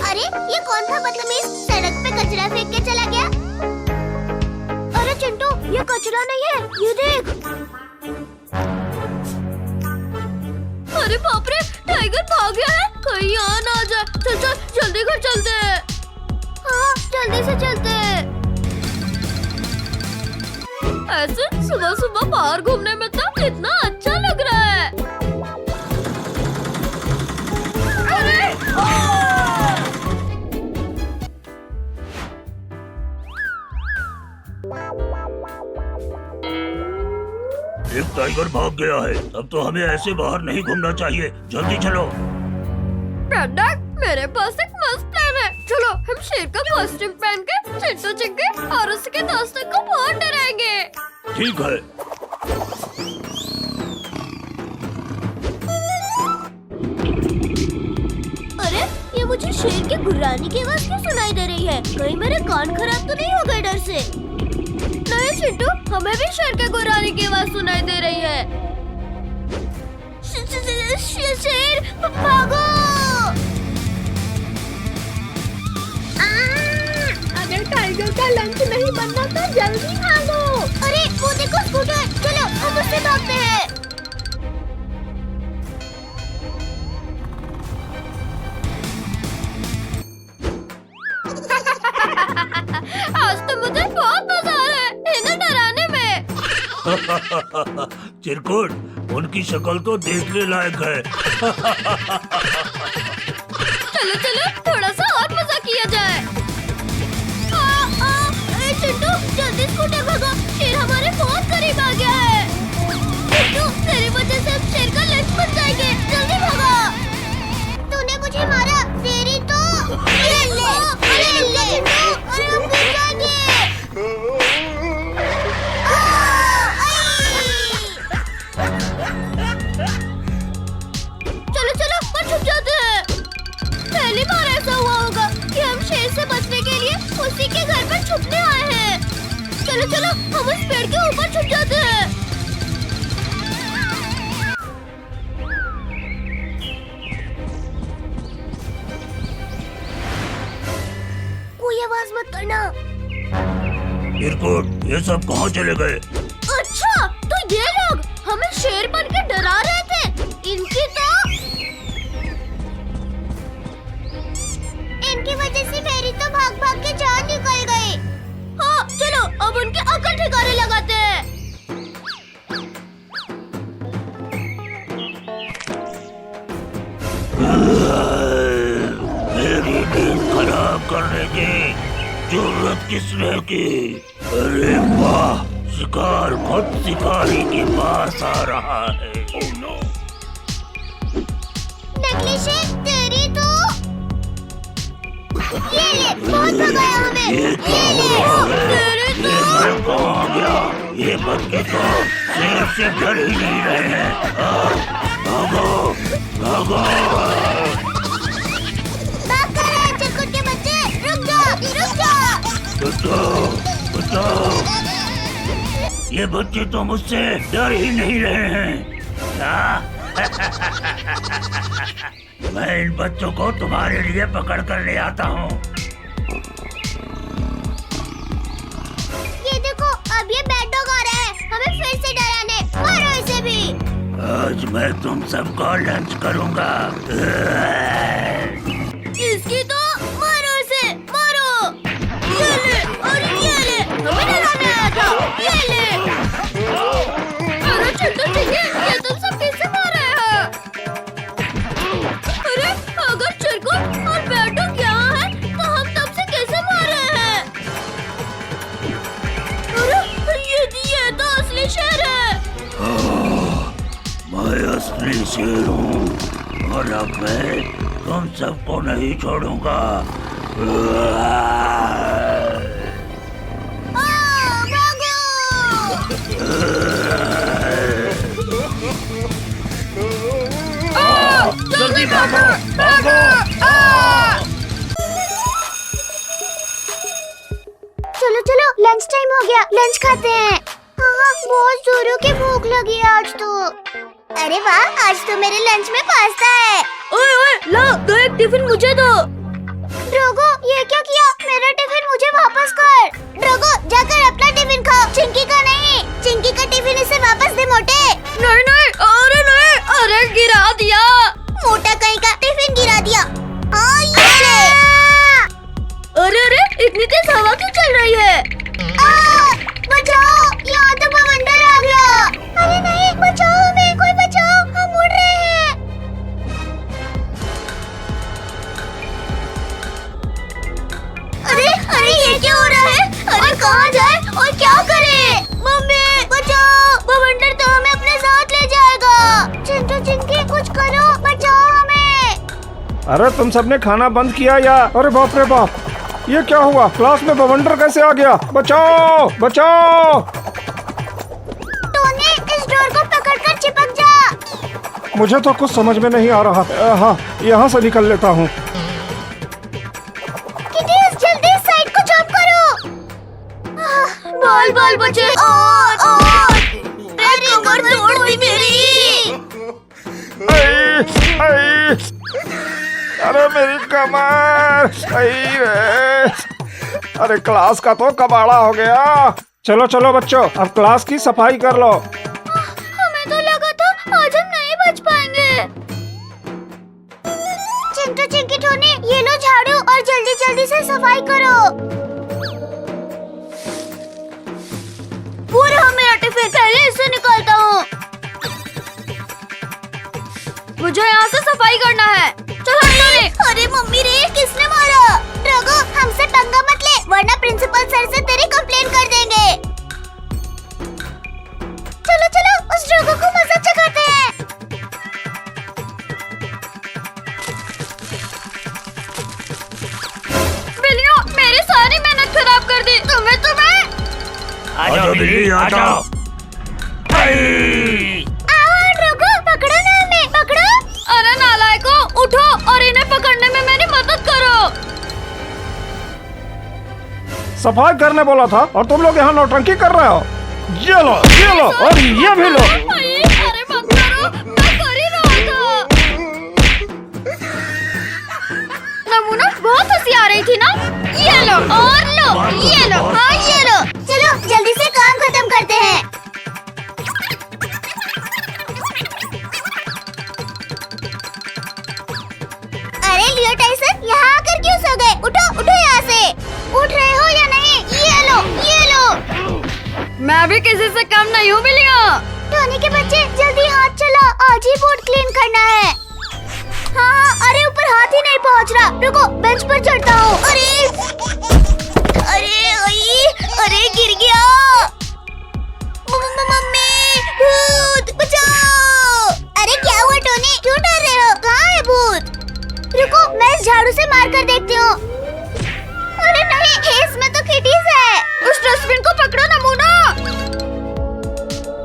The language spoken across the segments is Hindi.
अरे ये कौन था बदतमीज, सड़क पे कचरा फेंक के चला गया। अरे चिंटू, ये कचरा नहीं है, ये देख। अरे बाप रे, टाइगर भाग गया है, कहीं यहाँ ना आ जाए। चल चल जल्दी घर चलते हैं। हाँ जल्दी से चलते हैं। ऐसे सुबह सुबह बाहर घूमने में तो कितना अच्छा लग रहा है। अरे एक टाइगर भाग गया है। अब तो हमें ऐसे बाहर नहीं घूमना चाहिए। जल्दी चलो। ब्रदर, मेरे पास एक मस्त प्लान है। चलो हम शेर का कॉस्ट्यूम पहन के चिंटू चिक्की और उसके दोस्तों को बहुत डराएंगे। ठीक है। अरे ये मुझे शेर की गुर्राने की आवाज क्यों सुनाई दे रही है? कहीं मेरे कान खराब तो नहीं हो गए डर से? नहीं चिंटू, हमें भी शेर के गुर्राने की आवाज सुनाई दे रही है। शेर भागो! अगर टाइगर का लंच नहीं बनना तो जल्दी भागो। अरे वो देखो स्कूटर, चलो हम उससे भागते हैं। आज तो मुझे बहुत मजा आ रहा है इन्हें डराने में। चिरकुट, उनकी शक्ल तो देखने लायक है। चलो चलो थोड़ा सा और मजा किया जाए। चिंटू जल्दी स्कूटर भगाओ, शेर हमारे बहुत करीब आ गया है। चिंटू तेरी वजह से अब शेर का लंच बन जाएंगे, जल्दी भगा। तूने मुझे मारा, तेरी तो ले ले, अरे हम गिर जाएंगे। चलो चलो और छुप जाते हैं। पहली बार ऐसा हुआ होगा कि हम शेर से बचने के लिए उसी के घर पर छुपने आए हैं। चलो चलो हम उस पेड़ के ऊपर छुप जाते हैं। कोई आवाज मत करना। चिरकुट, ये सब कहाँ चले गए? अच्छा तो ये लोग हमें शेर बन के डरा रहे थे। इनकी वजह से फेरी तो भाग भाग के जान निकल गए। हाँ चलो अब उनके अकल ठिकाने लगाते हैं। मेरी नींद खराब करने की जरूरत किसने की? अरे वाह, शिकार खुद शिकारी के पास आ रहा है। नकली शेर तेरी तो ये ले, बहुत भगाया हमें। ये मैं कहाँ गया? ये बच्चे तो शेर से डर ही नहीं रहे हैं। भागो भागो। भाग कर रहे हैं चिरकुट के बच्चे, रुक जा रुक जा। बचाओ बचाओ। ये बच्चे तो मुझसे डर ही नहीं रहे हैं। मैं इन बच्चों को तुम्हारे लिए पकड़ कर ले आता हूँ। ये देखो अब ये बैड डॉग आ रहा है हमें फिर से डराने। मारो इसे भी। आज मैं तुम सबको लंच करूँगा। इसकी तो मारो इसे, मारो। ये ले और ये ले, हमें डराने आया था। ये ले। अरे चिंटू चिक्की, ये तुम सब किससे मार रहे हो? अरे अगर चिरकुट और बैड डॉग यहाँ है तो हम तब से कैसे मार रहे हैं? अरे ये तो असली शेर है। मैं असली शेर हूँ और अब मैं तुम सबको नहीं छोड़ूंगा। जल्दी भागो भागो। चलो चलो लंच टाइम हो गया, लंच खाते हैं। हाँ बहुत जोरों की भूख लगी है आज तो। अरे वाह, आज तो मेरे लंच में पास्ता है। ओए ओए, ला दो एक टिफिन मुझे दो। ड्रोगो, ये क्या किया? मेरा टिफिन मुझे वापस कर। ड्रोगो, जाकर अपना टिफिन खाओ, चिंकी का नहीं। चिंकी का टिफिन इसे वापस दे मोटे। नहीं नहीं, अरे नहीं, अरे गिरा दिया। मोटा कहीं का टिफिन गिरा दिया। हाँ, ये ले। अरे अरे, इतनी तेज हवा क्यों चल रही है? बचाओ, यहाँ तो बवंडर आ गया। अरे नहीं, बचाओ हमें, कोई बचाओ, हम उड़ रहे हैं। अरे अरे, ये क्या हो रहा है? अरे कहाँ जाए और क्या करे? मम्मी बचाओ, बवंडर तो हमें अपने साथ ले जाएगा। चिंटू चिंकी, कुछ करो, बचाओ हमें। अरे तुम सबने खाना बंद किया या? अरे बाप रे बाप, ये क्या हुआ? क्लास में बवंडर कैसे आ गया? बचाओ बचाओ। टोनी, इस डोर को पकड़कर चिपक जा। मुझे तो कुछ समझ में नहीं आ रहा। हाँ, यहाँ से निकल लेता हूँ। किटी, जल्दी इस साइड को जंप करो। बाल बाल बचे। अरे कमर तोड़ दी मेरी। आई, आई, अरे मेरी कमर। आई रे। अरे क्लास का तो कबाड़ा हो गया। चलो चलो बच्चों, अब क्लास की सफाई कर लो। हमें तो लगा था आज हम नहीं बच पाएंगे। चिंटू चिंकी टोनी, ये लो झाड़ू और जल्दी जल्दी से सफाई करो। पूरा मेरा टिफिन, पहले इसे निकालता हूँ। मुझे यहाँ से सफाई करना है। चलो टोनी। अरे मम्मी रे, किसने मारा? ड्रोगो, हमसे पंगा मत ले, वरना प्रिंसिपल सर से तेरी कंप्लेन कर देंगे। चलो चलो, उस ड्रोगो को मजा चखाते हैं। बिल्लियों, मेरी सारी मेहनत खराब कर दी। तुम्हें आ जाओ बिल्ली, आ जाओ। आओ ड्रोगो, पकड़ो ना हमें, पकड़ो। अरे नालायकों, उठो और इन्हें पकड़ने में मेरी मदद करो। सफाई करने बोला था और तुम लोग यहाँ नौटंकी कर रहे हो। ये लो और ये भी लो। अरे मत करो, मैं कर ही रहा था। नमूना, बहुत हंसी आ रही थी ना? ये लो और लो, ये लो, हाँ ये लो। चलो जल्दी से काम खत्म करते हैं। अरे लियो टाइसन, यहाँ आकर क्यों सो गए? उठो उठो यहाँ से। उठ रहे हो या नहीं? ये लो, ये लो। मैं भी किसी से कम नहीं हूँ बिल्लियों। टोनी के बच्चे, जल्दी हाथ चला, आज ही बोर्ड क्लीन करना है। हाँ, अरे ऊपर हाथ ही नहीं पहुँच रहा। रुको, बेंच पर चढ़ता हूँ। अरे अरे अरे गिर गया। मम्मी, भूत बचाओ। अरे क्या हुआ टोनी, क्यों डर रहे हो? कहाँ है भूत? रुको, मैं इस झाड़ू से मार कर देखती हूँ। अरे नहीं, इसमें तो किटीज है। उस डस्टबिन को पकड़ो नमूना।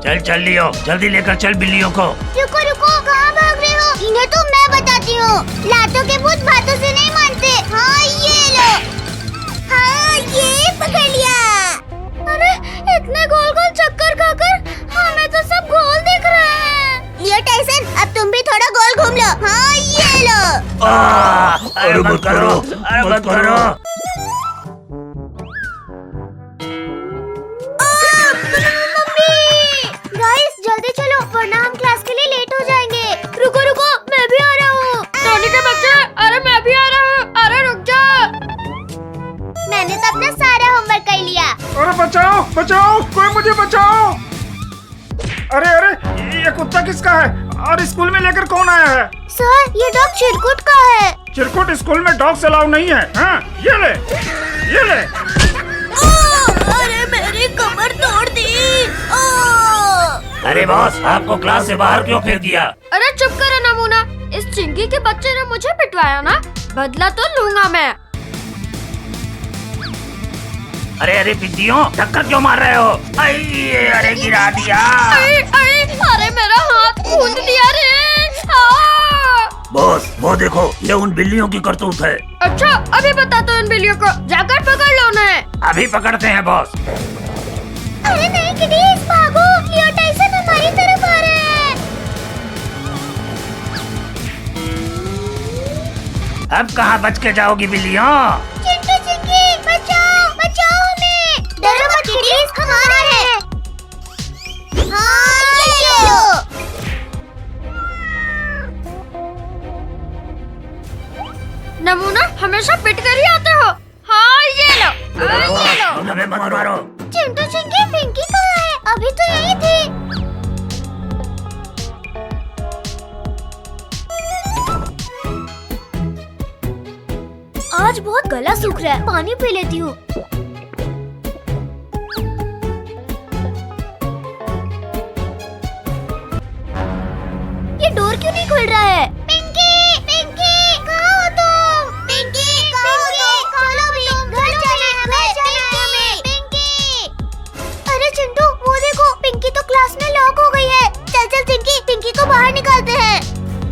चल चल लियो, जल्दी लेकर चल बिल्लियों को। रुको रुको, कहाँ भाग रहे हो? इन्हें तो मैं बताती हूँ। लातों के भूत बातों से नहीं मानते। हाँ ये लो। हाँ, ये पकड़ लिया। अरे इतने गोल गोल चक्कर खाकर हमें तो सब गोल दिख रहे हैं। लियो टाइसन, अब तुम भी थोड़ा गोल घूम लो। हाँ ये लो। अरे मत करो, अरे मत करो। गाइस जल्दी चलो, वरना हम क्लास के लिए लेट हो जाएंगे। रुको रुको, मैं भी आ रहा हूँ। टोनी के बच्चे, अरे मैं भी आ रहा हूँ। अरे रुक जा। मैंने तो अपना सारा होमवर्क कर लिया। अरे बचाओ बचाओ, कोई मुझे बचाओ। अरे अरे, ये कुत्ता किसका है और स्कूल में लेकर कौन आया है? सर, ये डॉग चिरकुट का है। चिरकुट स्कूल में डॉग्स अलाउ नहीं है। हाँ, ये ले, ये ले। अरे मेरी कमर तोड़ दी। अरे बॉस, आपको क्लास से बाहर क्यों फेंक दिया? अरे चुप करो नमूना, इस चिंकी के बच्चे ने मुझे पिटवाया ना, बदला तो लूंगा मैं। अरे अरे पिद्दियों, टक्कर क्यों मार रहे हो? अरे गिरा दिया। अरे मेरा हाथ कूद दिया रे। बॉस, वो देखो, ये उन बिल्लियों की करतूत है। अच्छा, अभी बता दो इन बिल्लियों को, जाकर पकड़ लो उन्हें। अभी पकड़ते हैं बॉस। अरे नहीं किटी, भागो। अब कहाँ बच के जाओगी बिल्लियों? चिंटू चिंकी बचाओ बचाओ हमें। डरो मत किडीज, हमारा है। हाँ ये लो। नमूना हमेशा पिट कर ही आते हो। हाँ ये लो, हाँ ये लो। हमें मत मारो। चिंटू चिंकी पिंकी कहाँ है? अभी तो यही थी। आज बहुत गला सूख रहा है, पानी पी लेती हूँ। ये डोर क्यों नहीं खुल रहा है? पिंकी, पिंकी, कहाँ हो तुम? पिंकी, कहाँ हो तुम? खोलो भी, घर जाना है हमें। पिंकी। अरे चिंटू, वो देखो, पिंकी तो क्लास में लॉक हो गई है। चल चल चिंकी, पिंकी को बाहर निकालते हैं।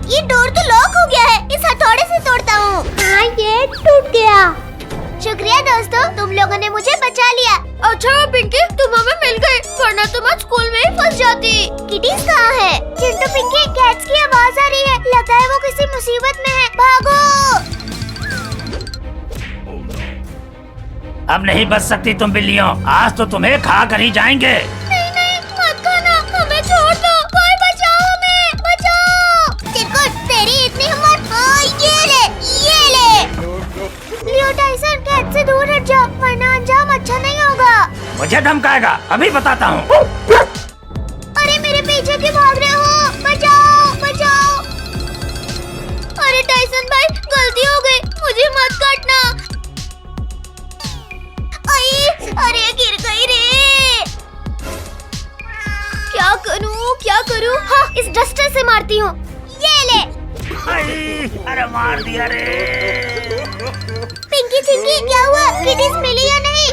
ये डोर तो लॉक हो गया है, इस हथौड़े से तोड़ता हूँ। हाँ ये टूट गया। शुक्रिया दोस्तों, तुम लोगों ने मुझे बचा लिया। अच्छा पिंकी, तुम हमें मिल गई, वरना तुम आज स्कूल में ही फंस जाती। किटीज कहाँ है? चिंटू पिंकी, कैट्स की आवाज आ रही है। लगता है वो किसी मुसीबत में है। भागो। अब नहीं बच सकती तुम बिल्लियों, आज तो तुम्हें खा कर ही जाएंगे। नहीं नहीं, मत खाना, हमें छोड़ दो। कोई बचाओ हमें, बचाओ। चिरकुट, तेरी इतनी हिम्मत? हाँ ये ले, ये ले। लियो टाइसन, कैट से दूर हट जा, वरना अंजाम अच्छा नहीं होगा। मुझे धमकाएगा, अभी बताता हूँ। अरे मेरे पीछे क्यों भाग रहे हो? बचाओ बचाओ। अरे टाइसन भाई, गलती हो गई, मुझे मत काटना। अरे गिर गई रे। क्या करूँ? हाँ, इस डस्टर से मारती हूँ। ये ले। अरे मार दिया रे। पिंकी चिंकी, क्या हुआ? किटीज मिली या नहीं?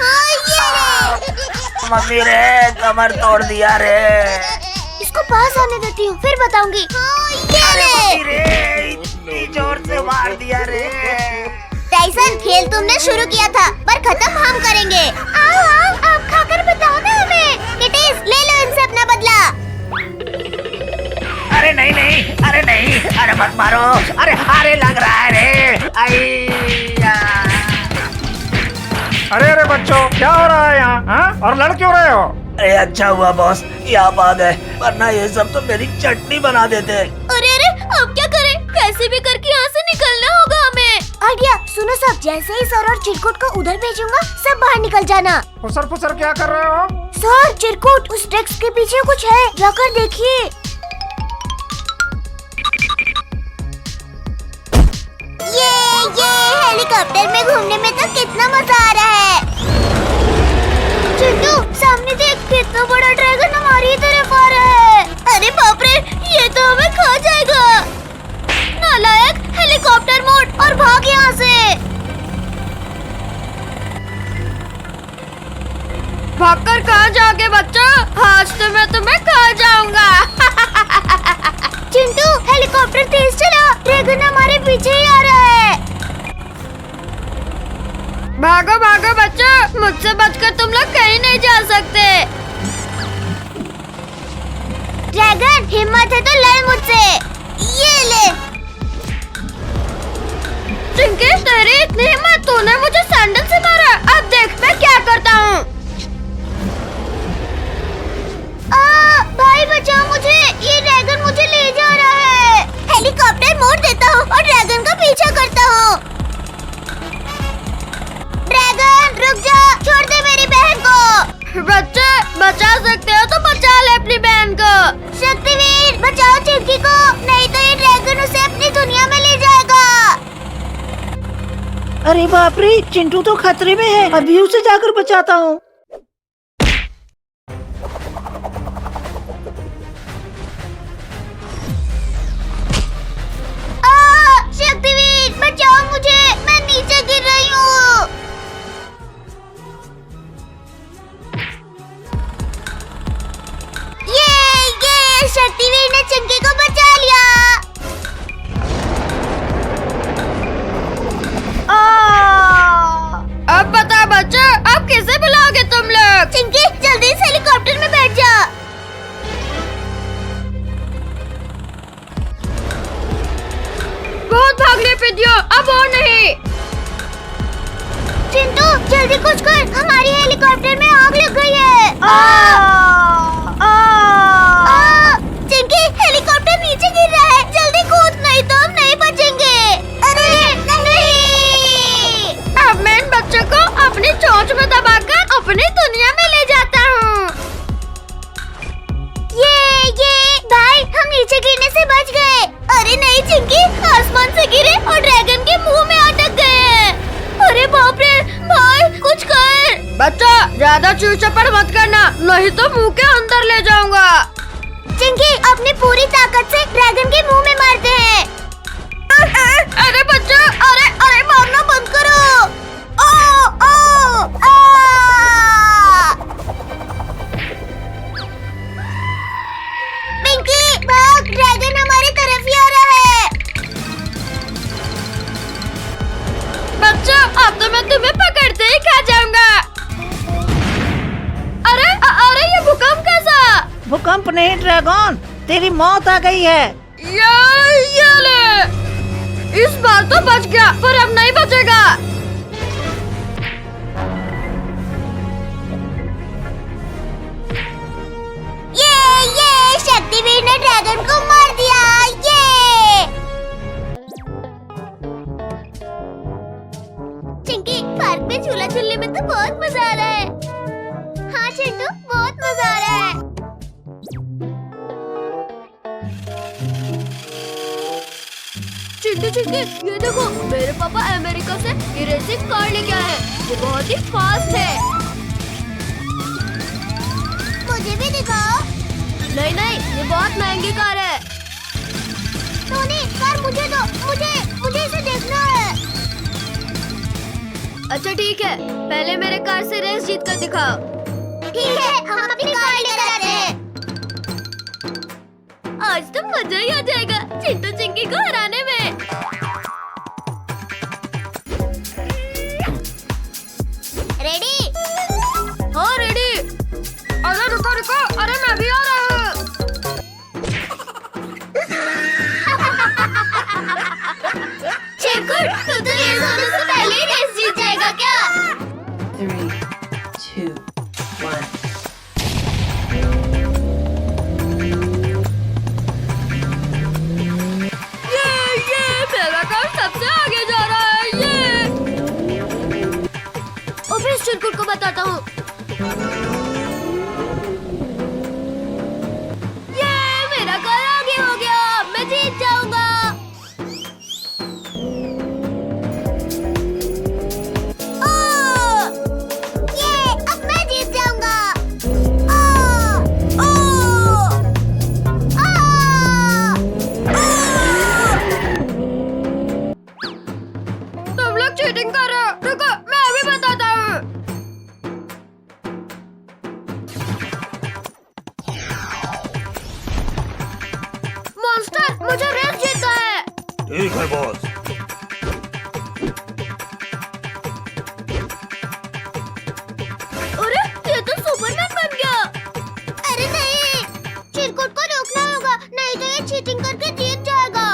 हाँ ये ले। मम्मी रे, कमर तोड़ दिया रे। इसको पास आने देती हूँ, फिर बताऊंगी। हाँ ये ले। रे, इतनी जोर से मार दिया रे। टाइसन, खेल तुमने शुरू किया था, पर खत्म हम करेंगे। आओ आओ, अब खाकर बताओ ना हमें। किटीज, ले लो इनसे अपना बदला। अरे नहीं नहीं, अरे नहीं, अरे मत मारो। अरे हारे लग रहा है रे। अरे अरे बच्चों, क्या हो रहा है यहाँ? हाँ? और लड़ क्यों रहे हो? अरे अच्छा हुआ बॉस, ये आप आ गए, वरना ये सब तो मेरी चटनी बना देते। अरे अब क्या करें? कैसे भी करके यहाँ से निकलना होगा हमें। आइडिया सुनो सब, जैसे ही सर और चिरकुट को उधर भेजूंगा, सब बाहर निकल जाना। फुसर फुसर क्या कर रहे हो? सर, चिरकुट, उस डेस्क के पीछे कुछ है, जाकर देखिए। ये हेलीकॉप्टर में घूमने में तो कितना मजा आ रहा है। चिंटू, सामने देख, कितना बड़ा ड्रैगन हमारी तरफ आ रहा है। अरे बाप रे, ये तो हमें खा जाएगा। नालायक, हेलीकॉप्टर मोड और भाग यहाँ से। भागकर कहाँ जाओगे बच्चा? आज तो मैं तुम्हें खा जाऊंगा। चिंटू, हेलीकॉप्टर तेज चला, ड्रैगन हमारे पीछे ही आ रहा है। भागो भागो बच्चों, मुझसे बचकर तुम लोग कहीं नहीं जा सकते। ड्रैगन, हिम्मत है तो लड़ मुझसे। ये ले। चिंकी, तेरी इतनी हिम्मत, तूने मुझे सैंडल से मारा। अब देख मैं क्या करता हूँ। भाई बचाओ मुझे, ये ड्रैगन मुझे ले जा रहा है। हेलीकॉप्टर मोड़ देता हूँ और ड्रैगन का पीछा करता हूँ। ड्रैगन रुक जा, छोड़ दे मेरी बहन को। बच्चे, बचा सकते हो तो बचा ले अपनी बहन को। शक्तिवीर, बचाओ चिंकी को, नहीं तो ये ड्रैगन उसे अपनी दुनिया में ले जाएगा। अरे बाप रे, चिंटू तो खतरे में है, अभी उसे जाकर बचाता हूँ। शक्तिवीर, बचाओ मुझे, मैं नीचे गिर रही हूँ। ये शक्तिवीर ने चिंकी को बचा लिया। अब बता बच्चा, अब किसे बुलाओगे जल्दी कुछ कर, हमारी हेलीकॉप्टर में आग लग गई है। चिंकी, हेलीकॉप्टर नीचे गिर रहा है, जल्दी कूद, नहीं तो हम नहीं बचेंगे। अरे नहीं! अब मैं इन बच्चों को अपनी चोंच में दबाकर अपनी दुनिया में ले जाता हूँ। ये भाई, हम नीचे गिरने से बच गए। अरे नहीं चिंकी, आसमान से गिरे और ड्रैगन के मुंह में अटक गए। अरे बाप रे, भाई कुछ कर। बच्चा, ज्यादा चूचपड़ मत करना, नहीं तो मुंह के अंदर ले जाऊंगा। चिंकी, अपनी पूरी ताकत से ड्रैगन के मुंह में मारते हैं। अरे बच्चा, अरे मारना बंद करो। ओ, ओ, आ! पिंकी, भाग, ड्रैगन हमारी तरफ ही आ रहा है। बच्चा, अब तो मैं तुम्हें पकड़ते ही खा जाऊंगा। अरे ये भूकंप कैसा? भूकंप नहीं ड्रैगन, तेरी मौत आ गई है। ये ले, इस बार तो बच गया, पर अब नहीं बचेगा। ये शक्तिवीर ने ड्रैगन को मार दिया। ये चिंकी, पार्क में झूला झूलने में तो बहुत मजा आ रहा है। हाँ चिंटू, बहुत मजा आ रहा है। चिंटू चिंकी, ये देखो, मेरे पापा अमेरिका से ये रेसिंग कार लेके आए हैं। ये बहुत ही फास्ट है। मुझे भी दिखाओ। नहीं, ये बहुत महंगी कार है। टोनी, कार मुझे दो, मुझे इसे देखना है। अच्छा ठीक है, पहले मेरे कार से रेस जीत कर दिखाओ। ठीक है, हम अपनी कार लेकर आते हैं। आज तो मजा ही आ जाएगा चिंटू चिंकी को हराने में। रेडी? हाँ रेडी। अरे रुको, अरे मैं भी आ रहा हूँ। चिंकू, तू तो ये सोचने से पहले ही रेस जीत जाएगा क्या? 3, 2, 1. ये मेरा कार सबसे आगे जा रहा है। ये अभी इस चिरकुट को बताता हूँ। ये मेरा कार आगे हो गया, मैं जीत जाऊंगा। ओ! ये, अब मैं जीत जाऊंगा। ओ! ओ! आ! तुम लोग चीटिंग कर रहे हो। रुको, मैं अभी बताता हूँ। मॉन्स्टर, मुझे रेस जीतना है। ठीक है बॉस। अरे ये तो सुपरमैन बन गया। अरे नहीं, चिरकुट को रोकना होगा, नहीं तो ये चीटिंग करके जीत जाएगा।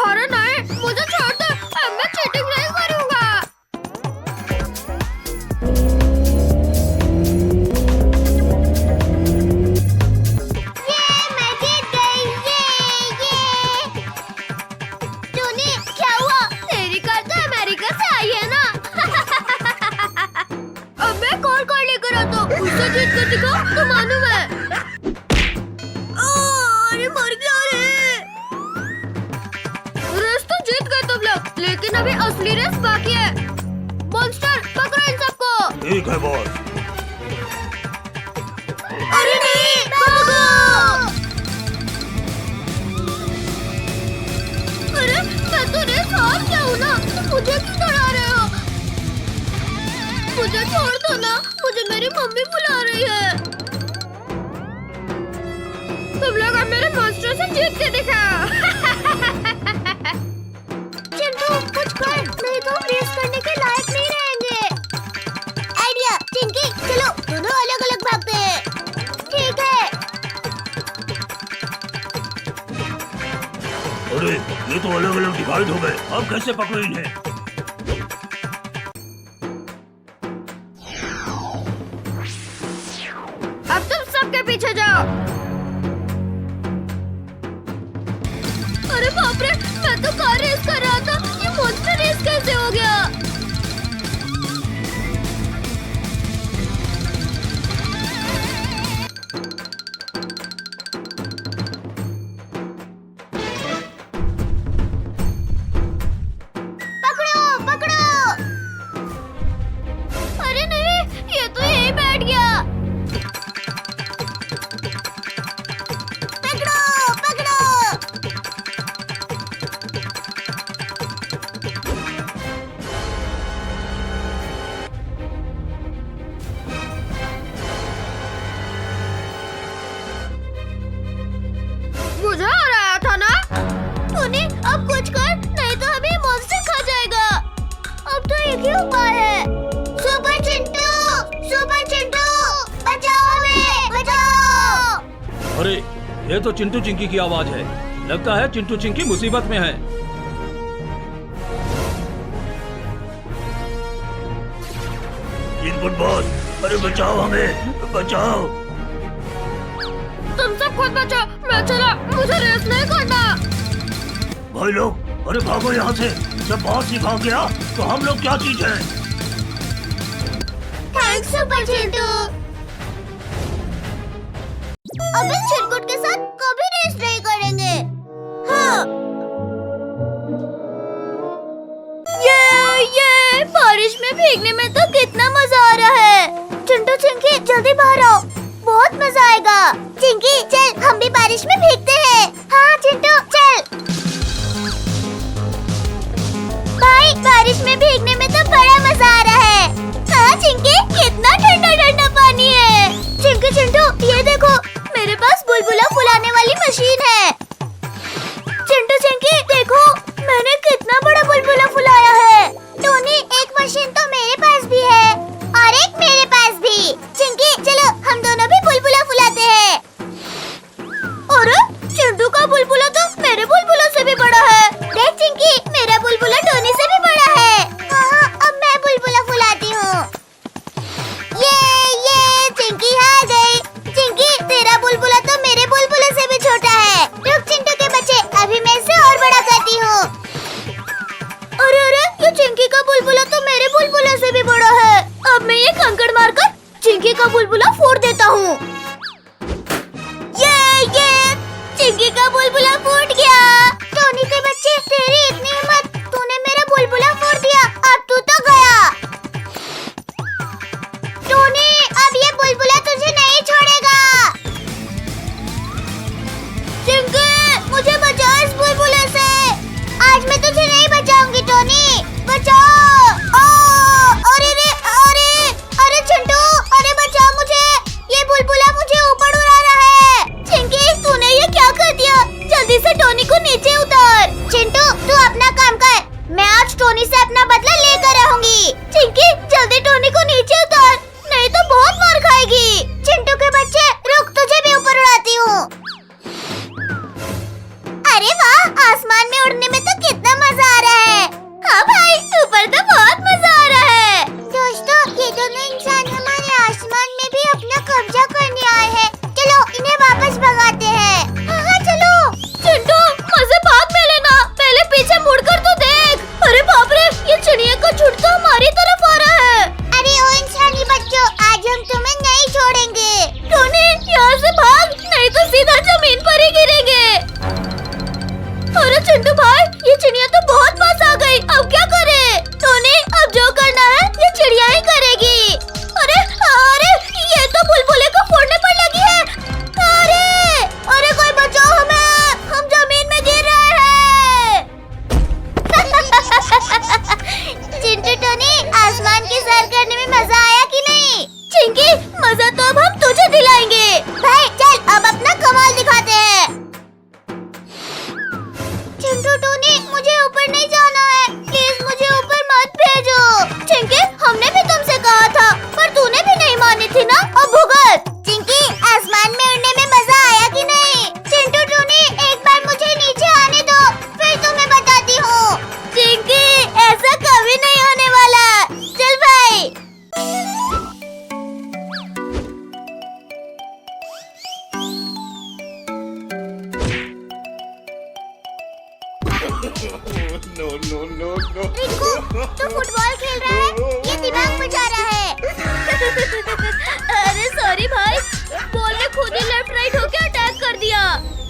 अरे नहीं, मुझे छोड़ दो, अब मैं चीटिंग नहीं करूंगा। ये मैं जीत गई। ये टोनी, क्या हुआ? तेरी कार तो अमेरिका से आई है ना। अब मैं कौन लेकर आता हूँ, उससे जीत कर दिखाओ तो मानू मैं। अरे मर गया रे। रेस तो जीत गए तुम लोग, लेकिन अभी असली रेस बाकी है। मॉन्स्टर, पकड़ो इन सबको। ठीक है बॉस। अरे नहीं, भागो! अरे मैं तो रेस हार गया हूँ ना, तो मुझे क्यों डरा रहे हो? मुझे छोड़ दो ना, मुझे मेरी मम्मी बुला रही है। तुम लोग अब मेरे मॉन्स्टर से जीत के दिखाओ। चिंटू, कुछ कर, नहीं तो हम रेस करने के लायक नहीं रहेंगे। आइडिया, चिंकी, चलो दोनों अलग अलग भागते हैं। ठीक है। अरे ये तो अलग अलग डिवाइड हो गए, अब कैसे पकड़ो इन्हें? अब तुम सबके पीछे जाओ। अरे बाप रे, मैं तो कार रेस कर रहा था, ये मॉन्स्टर रेस कैसे हो गया? पकड़ो पकड़ो। अरे नहीं, ये तो यहीं बैठ गया। पकड़ो पकड़ो। मुझे आ रहा था ना। टोनी अब कुछ कर, नहीं तो हमें मॉन्स्टर खा जाएगा। अब तो एक ही उपाय है। सुपर चिंटू बचाओ हमें, बचाओ। अरे ये तो चिंटू चिंकी की आवाज है। लगता है चिंटू चिंकी मुसीबत में है। इनपुट बॉस, अरे बचाओ हमें, बचाओ। तुम सब खुद बचो, मैं चला, मुझे रेस नहीं करना। भाई लोग, अरे भागो यहाँ से। जब बॉस ही भाग गया तो हम लोग क्या चीज है? Thanks super Chintu. अब इस चिरकुट के साथ कभी रेस नहीं करेंगे। हाँ। ये बारिश में भीगने में तो कितना मजा आ रहा है। चिंटू चिंकी जल्दी बाहर आओ, बहुत मजा आएगा। चिंकी चल, हम भी बारिश में भीगते हैं। हाँ चिंटू चल। भाई बारिश में भीगने में तो बड़ा मजा आ रहा है। हाँ चिंकी, कितना ठंडा ठंडा पानी है। चिंकी चिंटू ये देखो, मेरे पास बुलबुला फुलाने वाली मशीन है। चिंटू चिंकी देखो, मैंने कितना बड़ा बुलबुला फुलाया है। टोनी एक मशीन तो मेरे पास भी है और एक मेरे पास भी। चिंकी चलो, हम दोनों भी बुलबुला फुलाते हैं। अरे चिंटू का बुलबुला तो मेरे बुलबुला से भी बड़ा है। देख चिंकी, मेरा बुलबुला टोनी से भी बड़ा है। हाँ, अब मैं बुलबुला फुलाती हूँ। ये चिंकी हार गई। चिंकी तेरा बुलबुला तो मेरे बुलबुले से भी छोटा है। रुक चिंटू के बच्चे, अभी मैं इसे और बड़ा करती हूँ। अरे ये चिंकी का बुलबुला तो मेरे बुलबुला से भी बड़ा है। अब मैं ये कंकड़ मारकर चिंकी का बुलबुला फोड़ देता हूँ। ये चिंकी का बुलबुला फूट गया। टोनी के बच्चे, तेरी इतनी हिम्मत, तूने मेरा बुलबुला फोड़ दिया। अब तू तो गया। टोनी अब ये बुलबुला तुझे नहीं छोड़ेगा। चिंकी मुझे बचा इस बुलबुले से। आज मैं तुझे नहीं बचाऊंगी टोनी, बचाओ। अरे चिंटू, अरे बचाओ मुझे, ये बुलबुला मुझे ऊपर उड़ा रहा है। चिंकी तूने ये क्या कर दिया? जल्दी से टोनी को नीचे तो फुटबॉल खेल रहा है, ये दिमाग बचा रहा है। अरे सॉरी भाई, बॉल ने खुद ही लेफ्ट राइट होके अटैक कर दिया।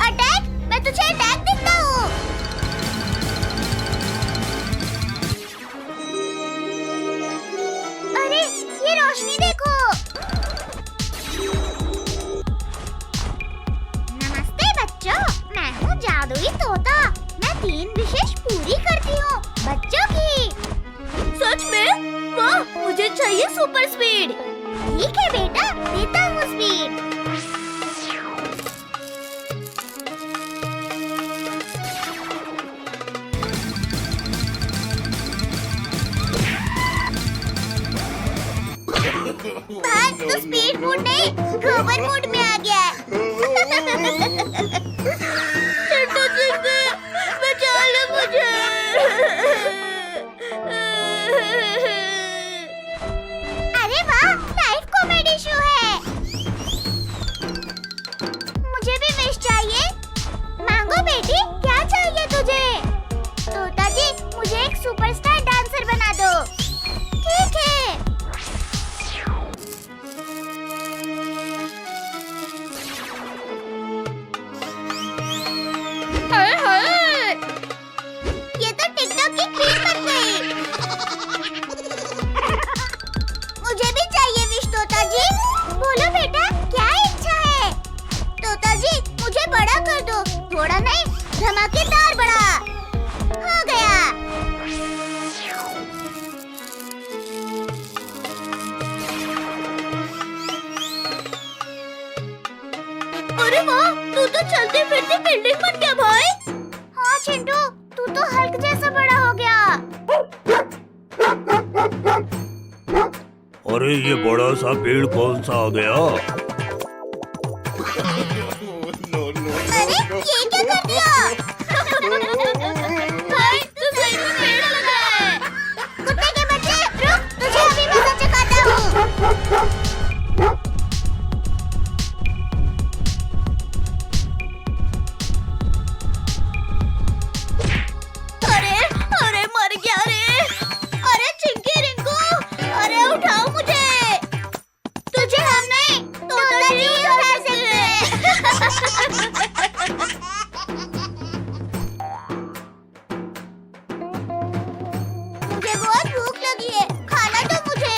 अटैक? मैं तुझे अटैक देता हूँ। अरे ये रोशनी देखो। नमस्ते बच्चों, मैं हूँ जादुई तोता। मैं 3 विशेष पूरी करती हूँ बच्चों की। सच में? वाह, मुझे चाहिए सुपर स्पीड। ठीक है बेटा, देता हूँ स्पीड। भाई तो स्पीड मोड नहीं, गोबर मोड में आ गया है। चिंटू चिंकी, बचा लो मुझे। अरे वाह, लाइव कॉमेडी शो है। मुझे भी विश चाहिए। मांगो बेटी, क्या चाहिए तुझे? तोता जी, मुझे एक सुपरस्टार डांसर बना दो। ठीक है। हाय हाय, ये तो टिकटॉक की क्वीन बन गई। मुझे भी चाहिए विश तोता जी। बोलो बेटा, क्या इच्छा है? तोता जी, मुझे बड़ा कर दो। थोड़ा नहीं, धमाकेदार बड़ा। हो गया। अरे वाह, तू तो चलते फिरते बिल्डिंग बन गया भाई। हाँ चिंटू, तू तो हल्क जैसा बड़ा हो गया। अरे ये बड़ा सा पेड़ कौन सा आ गया? अरे ये क्या कर दिया? भाई, तू सही में पेड़ लगा है। कुत्ते के बच्चे, रुक, तुझे अभी मजा चखाता हूँ। अरे अरे मर गया रे। अरे चिंकी रिंकू, अरे उठाओ मुझे। तुझे हम नहीं, तोता जी उठा सकते हैं। मुझे बहुत भूख लगी है, खाना दो मुझे।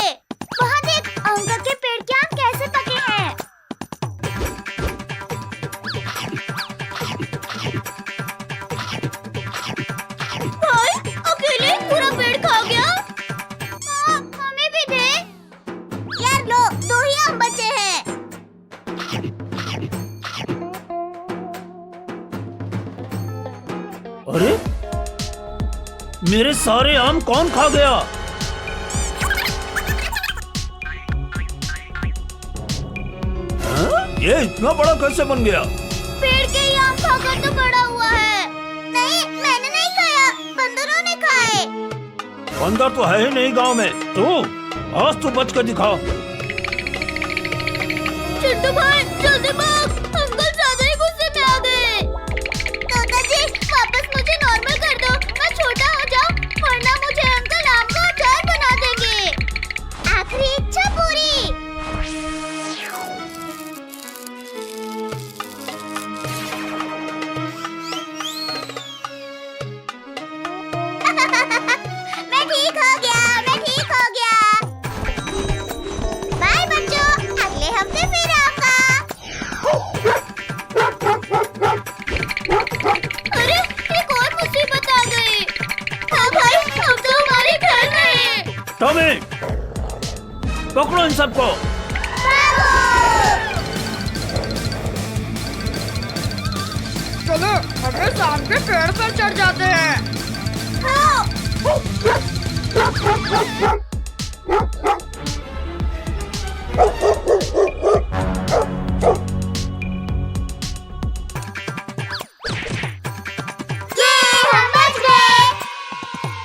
वहाँ देख, अंकल के पेड़ के आम कैसे पके हैं। भाई, अकेले पूरा पेड़ खा गया। हाँ, हमें भी दे। यार लो, 2 ही आम बचे हैं। अरे मेरे सारे आम कौन खा गया? हाँ? ये इतना बड़ा कैसे बन गया? पेड़ के ही आम खाकर तो बड़ा हुआ है। नहीं, मैंने नहीं खाया, बंदरों ने खाए। बंदर तो है ही नहीं गांव में। तू आज तो बच कर दिखा। चिंटू भाई, जल्दी भाग, अंकल ज्यादा ही गुस्से में आ गए। तोता जी, वापस मुझे नॉर्मल कर दो। मैं छोटा हो जाऊं, वरना मुझे अंकल आम का अचार बना देंगे। आखिरी इच्छा पूरी। मैं ठीक हो गया, मैं ठीक हो गया। बाय बच्चों, अगले हफ्ते फिर आऊंगा। अरे, एक और मुसीबत आ गई। हाँ भाई, अब तो हमारे घर में। टॉमी, पकड़ो इन सबको। चलो हमें शाम के पेड़ पर चढ़ जाते हैं। हाँ।